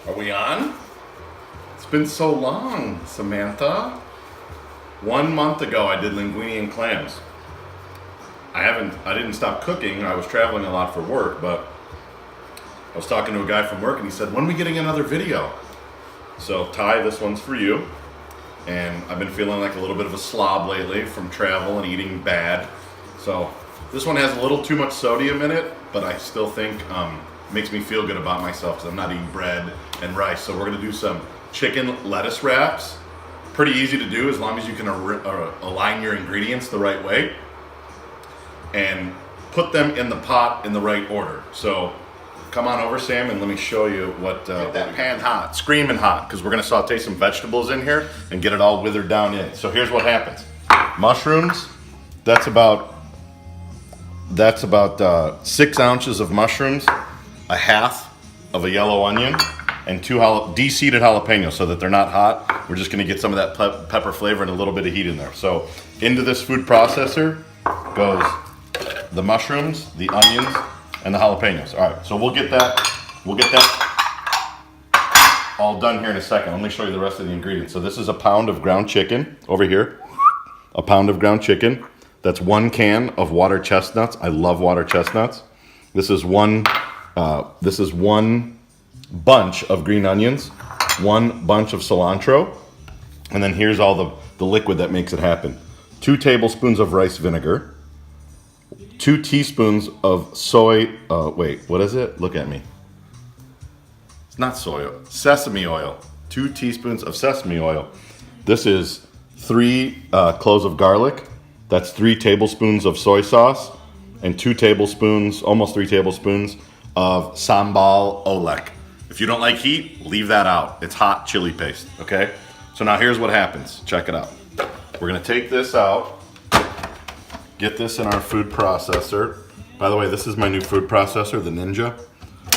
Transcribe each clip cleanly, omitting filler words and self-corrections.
Are we on? It's been so long, Samantha. 1 month ago I did linguine and clams. I didn't stop cooking. I was traveling a lot for work, but I was talking to a guy from work and he said, when are we getting another video? So Ty, this one's for you. And I've been feeling like a little bit of a slob lately from travel and eating bad. So this one has a little too much sodium in it, but I still think makes me feel good about myself because I'm not eating bread and rice. So we're gonna do some chicken lettuce wraps. Pretty easy to do as long as you can align your ingredients the right way and put them in the pot in the right order. So come on over, Sam, and let me show you what get that pan hot, screaming hot, because we're gonna saute some vegetables in here and get it all withered down in. So here's what happens. Mushrooms, that's about 6 ounces of mushrooms, a half of a yellow onion, and 2 de-seeded jalapenos so that they're not hot. We're just gonna get some of that pepper flavor and a little bit of heat in there. So into this food processor goes the mushrooms, the onions, and the jalapenos. All right, so we'll get that all done here in a second. Let me show you the rest of the ingredients. So this is a pound of ground chicken over here, a pound of ground chicken. That's 1 can of water chestnuts. I love water chestnuts. This is one bunch of green onions, 1 bunch of cilantro, and then here's all the liquid that makes it happen. 2 tablespoons of rice vinegar, 2 teaspoons of soy, wait, what is it? Look at me. It's not soy oil, sesame oil. 2 teaspoons of sesame oil. This is 3 cloves of garlic. That's 3 tablespoons of soy sauce and 2 tablespoons, almost 3 tablespoons of sambal olek. If you don't like heat, leave that out. It's hot chili paste, okay? So now here's what happens. Check it out. We're gonna take this out, get this in our food processor. By the way, this is my new food processor, the Ninja.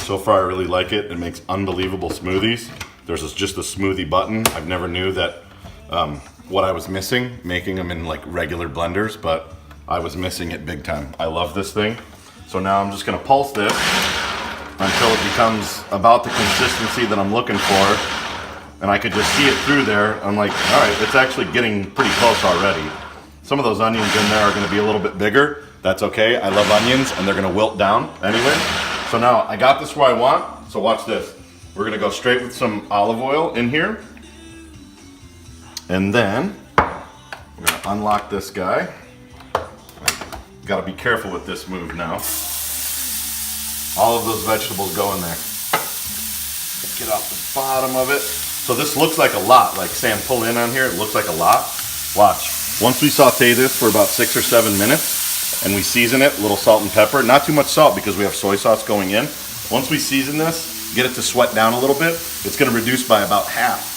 So far, I really like it. It makes unbelievable smoothies. There's just a smoothie button. I've never knew that what I was missing, making them in like regular blenders, but I was missing it big time. I love this thing. So now I'm just gonna pulse this until it becomes about the consistency that I'm looking for. And I could just see it through there. I'm like, all right, it's actually getting pretty close already. Some of those onions in there are gonna be a little bit bigger. That's okay, I love onions and they're gonna wilt down anyway. So now I got this where I want, so watch this. We're gonna go straight with some olive oil in here. And then we're gonna unlock this guy. Gotta be careful with this move now. All of those vegetables go in there. Get off the bottom of it. So this looks like a lot, like Sam, pull in on here, it looks like a lot. Watch. Once we saute this for about 6 or 7 minutes and we season it, a little salt and pepper, not too much salt because we have soy sauce going in. Once we season this, get it to sweat down a little bit, it's gonna reduce by about half.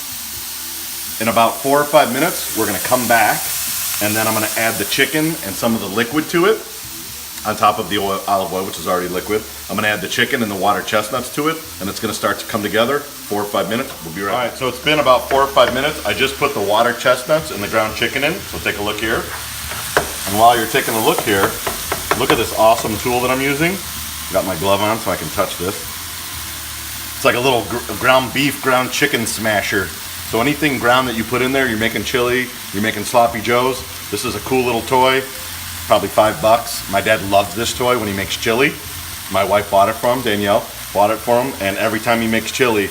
In about 4 or 5 minutes, we're gonna come back and then I'm gonna add the chicken and some of the liquid to it on top of the olive oil, which is already liquid. I'm gonna add the chicken and the water chestnuts to it and it's gonna start to come together. 4 or 5 minutes, we'll be right back. All right, so it's been about 4 or 5 minutes. I just put the water chestnuts and the ground chicken in, so take a look here. And while you're taking a look here, look at this awesome tool that I'm using. Got my glove on so I can touch this. It's like a little ground beef, ground chicken smasher. So anything ground that you put in there, you're making chili, you're making sloppy joes, this is a cool little toy, probably $5. My dad loves this toy when he makes chili. My wife bought it for him, Danielle, bought it for him, and every time he makes chili,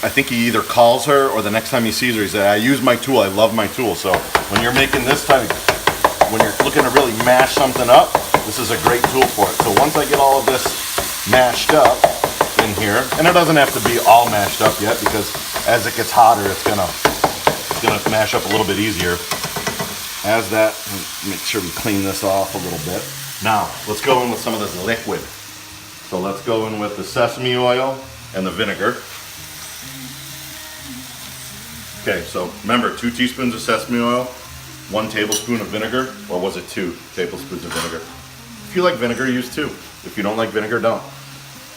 I think he either calls her or the next time he sees her, he said, I use my tool, I love my tool. So when you're making this type, when you're looking to really mash something up, this is a great tool for it. So once I get all of this mashed up in here, and it doesn't have to be all mashed up yet because as it gets hotter, it's gonna mash up a little bit easier. As that, make sure we clean this off a little bit. Now, let's go in with some of this liquid. So let's go in with the sesame oil and the vinegar. Okay, so remember, 2 teaspoons of sesame oil, 1 tablespoon of vinegar, or was it 2 tablespoons of vinegar? If you like vinegar, use 2. If you don't like vinegar, don't.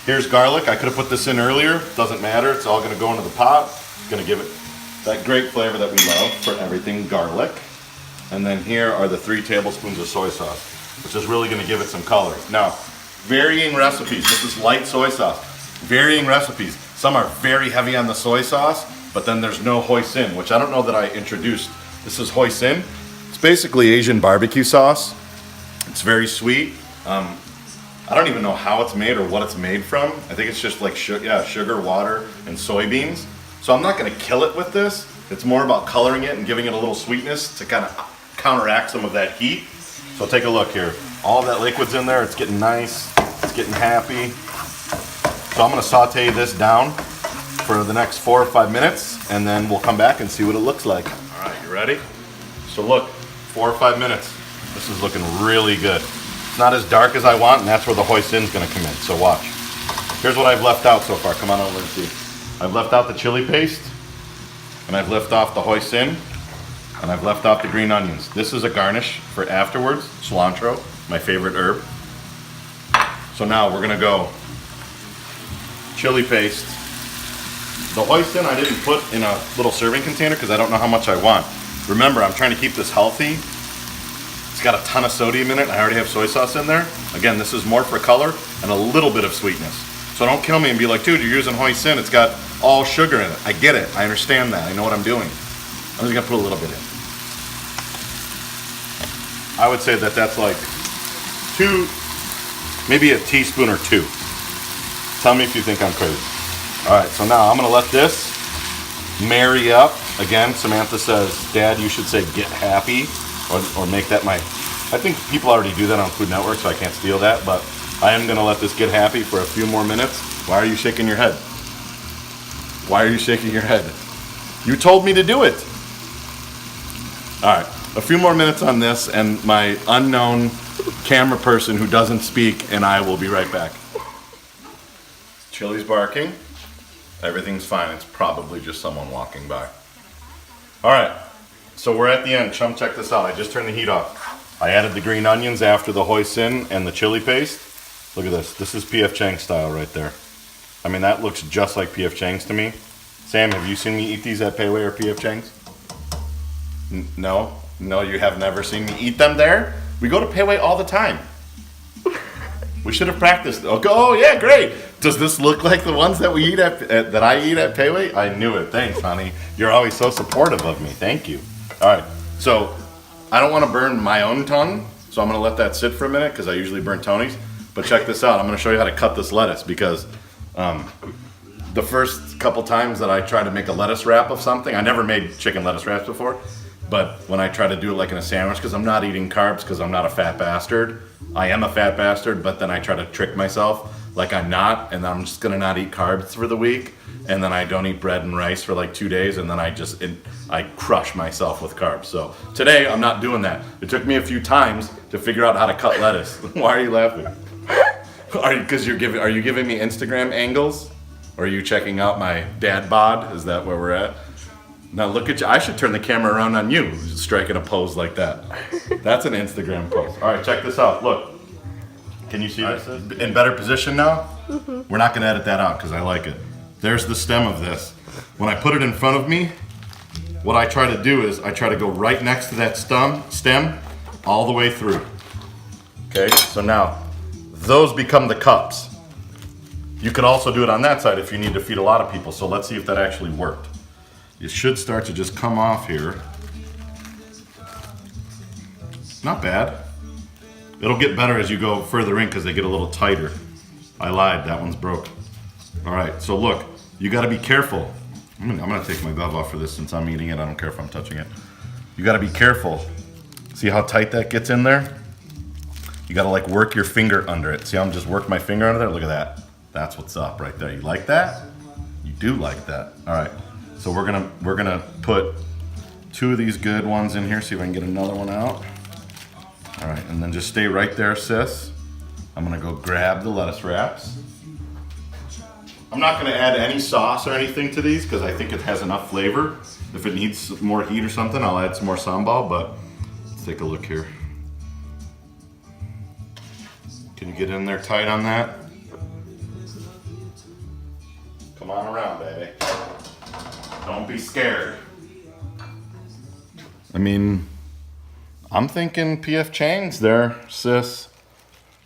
Here's garlic. I could have put this in earlier. Doesn't matter. It's all going to go into the pot. It's going to give it that great flavor that we love for everything garlic. And then here are the 3 tablespoons of soy sauce, which is really going to give it some color. Now, varying recipes. This is light soy sauce. Varying recipes. Some are very heavy on the soy sauce, but then there's no hoisin, which I don't know that I introduced. This is hoisin. It's basically Asian barbecue sauce. It's very sweet. I don't even know how it's made or what it's made from. I think it's just like sugar, water, and soybeans. So I'm not gonna kill it with this. It's more about coloring it and giving it a little sweetness to kind of counteract some of that heat. So take a look here. All of that liquid's in there. It's getting nice. It's getting happy. So I'm gonna saute this down for the next 4 or 5 minutes, and then we'll come back and see what it looks like. All right, you ready? So look, 4 or 5 minutes. This is looking really good. It's not as dark as I want, and that's where the hoisin's gonna come in, so watch. Here's what I've left out so far. Come on over and see. I've left out the chili paste, and I've left off the hoisin, and I've left off the green onions. This is a garnish for afterwards, cilantro, my favorite herb. So now we're gonna go chili paste. The hoisin I didn't put in a little serving container because I don't know how much I want. Remember, I'm trying to keep this healthy. It's got a ton of sodium in it. I already have soy sauce in there. Again, this is more for color and a little bit of sweetness. So don't kill me and be like, dude, you're using hoisin. It's got all sugar in it. I get it. I understand that. I know what I'm doing. I'm just gonna put a little bit in. I would say that that's like maybe a teaspoon or 2. Tell me if you think I'm crazy. All right, so now I'm gonna let this marry up. Again, Samantha says, Dad, you should say get happy or make that my, I think people already do that on Food Network, so I can't steal that, but I am gonna let this get happy for a few more minutes. Why are you shaking your head? Why are you shaking your head? You told me to do it. All right, a few more minutes on this, and my unknown camera person who doesn't speak and I will be right back. Chili's barking. Everything's fine. It's probably just someone walking by. All right, so we're at the end. Chum, check this out. I just turned the heat off. I added the green onions after the hoisin and the chili paste. Look at this. This is P.F. Chang style right there. I mean, that looks just like P.F. Chang's to me. Sam, have you seen me eat these at Pei Wei or P.F. Chang's? No? No, you have never seen me eat them there? We go to Pei Wei all the time. We should have practiced. Oh yeah, great. Does this look like the ones that we eat that I eat at Pei Wei? I knew it. Thanks, honey. You're always so supportive of me. Thank you. All right. So I don't want to burn my own tongue, so I'm going to let that sit for a minute because I usually burn Tony's. But check this out. I'm going to show you how to cut this lettuce because the first couple times that I try to make a lettuce wrap of something, I never made chicken lettuce wraps before. But when I try to do it like in a sandwich, because I'm not eating carbs because I'm not a fat bastard. I am a fat bastard, but then I try to trick myself like I'm not, and I'm just gonna not eat carbs for the week, and then I don't eat bread and rice for like 2 days, and then I crush myself with carbs. So today I'm not doing that. It took me a few times to figure out how to cut lettuce. Why are you laughing? Are you giving me Instagram angles? Or are you checking out my dad bod? Is that where we're at? Now look at you. I should turn the camera around on you, striking a pose like that. That's an Instagram pose. All right, check this out. Look. Can you see this? In better position now? Mm-hmm. We're not going to edit that out because I like it. There's the stem of this. When I put it in front of me, what I try to do is I try to go right next to that stem all the way through. Okay, so now those become the cups. You could also do it on that side if you need to feed a lot of people. So let's see if that actually worked. It should start to just come off here. Not bad. It'll get better as you go further in because they get a little tighter. I lied, that one's broke. All right, so look, you gotta be careful. I'm gonna take my glove off for this since I'm eating it. I don't care if I'm touching it. You gotta be careful. See how tight that gets in there? You gotta like work your finger under it. See how I'm just working my finger under there? Look at that. That's what's up right there. You like that? You do like that. All right. So we're gonna put 2 of these good ones in here. See if I can get another one out. All right, and then just stay right there, sis. I'm gonna go grab the lettuce wraps. I'm not gonna add any sauce or anything to these because I think it has enough flavor. If it needs more heat or something, I'll add some more sambal, but let's take a look here. Can you get in there tight on that? Come on around, baby. Don't be scared. I mean, I'm thinking P.F. Chang's there, sis.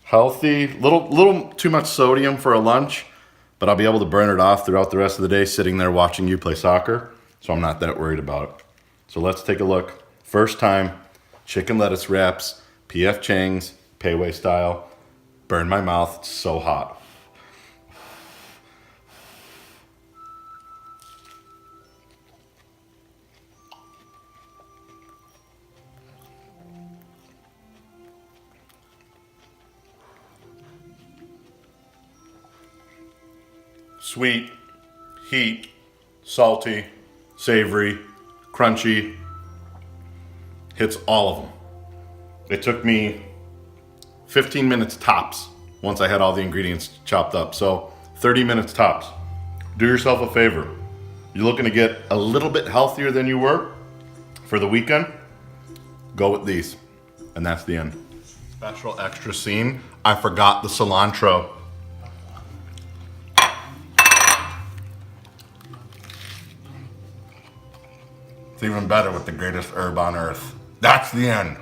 Healthy, little too much sodium for a lunch, but I'll be able to burn it off throughout the rest of the day sitting there watching you play soccer, so I'm not that worried about it. So let's take a look. First time, chicken lettuce wraps, P.F. Chang's, Pei Wei style. Burn my mouth, it's so hot. Sweet, heat, salty, savory, crunchy. Hits all of them. It took me 15 minutes tops once I had all the ingredients chopped up. So 30 minutes tops. Do yourself a favor. You're looking to get a little bit healthier than you were for the weekend? Go with these. And that's the end. Special extra scene. I forgot the cilantro. It's even better with the greatest herb on earth. That's the end.